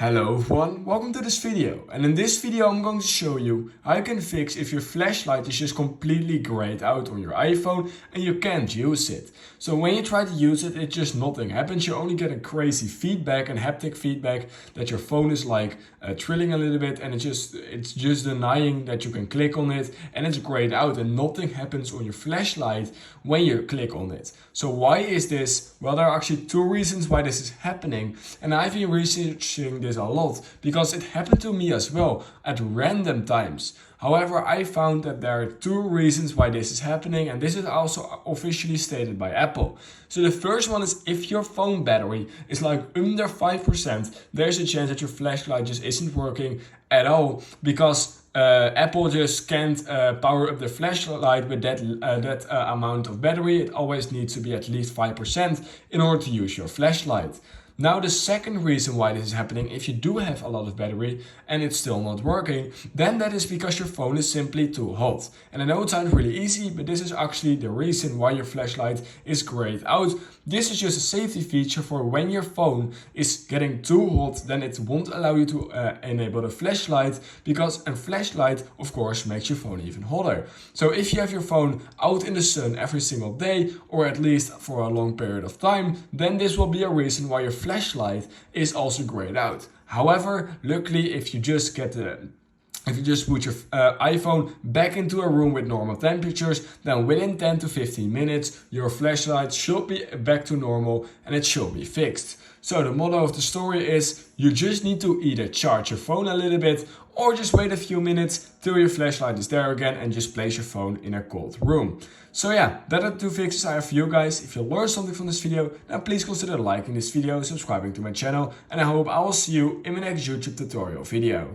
Hello everyone, welcome to this video, and in this video I'm going to show you how you can fix if your flashlight is just completely grayed out on your iPhone and you can't use it. So when you try to use it, just nothing happens. You only get a crazy feedback and haptic feedback that your phone is like trilling a little bit, and it's just denying that you can click on it, and it's grayed out and nothing happens on your flashlight when you click on it. So why is this? Well, there are actually two reasons why this is happening, and I've been researching this a lot because it happened to me as well at random times. However, I found that there are two reasons why this is happening, and this is also officially stated by Apple. So the first one is if your phone battery is like under 5%, there's a chance that your flashlight just isn't working at all, because Apple just can't power up the flashlight with that amount of battery. It always needs to be at least 5% in order to use your flashlight. Now, the second reason why this is happening, if you do have a lot of battery and it's still not working, then that is because your phone is simply too hot. And I know it sounds really easy, but this is actually the reason why your flashlight is grayed out. This is just a safety feature for when your phone is getting too hot, then it won't allow you to enable the flashlight, because a flashlight, of course, makes your phone even hotter. So if you have your phone out in the sun every single day, or at least for a long period of time, then this will be a reason why your flashlight is also grayed out. However, luckily, if you just put your iPhone back into a room with normal temperatures, then within 10 to 15 minutes, your flashlight should be back to normal and it should be fixed. So the motto of the story is you just need to either charge your phone a little bit or just wait a few minutes till your flashlight is there again and just place your phone in a cold room. So yeah, that are the two fixes I have for you guys. If you learned something from this video, then please consider liking this video, subscribing to my channel, and I hope I will see you in my next YouTube tutorial video.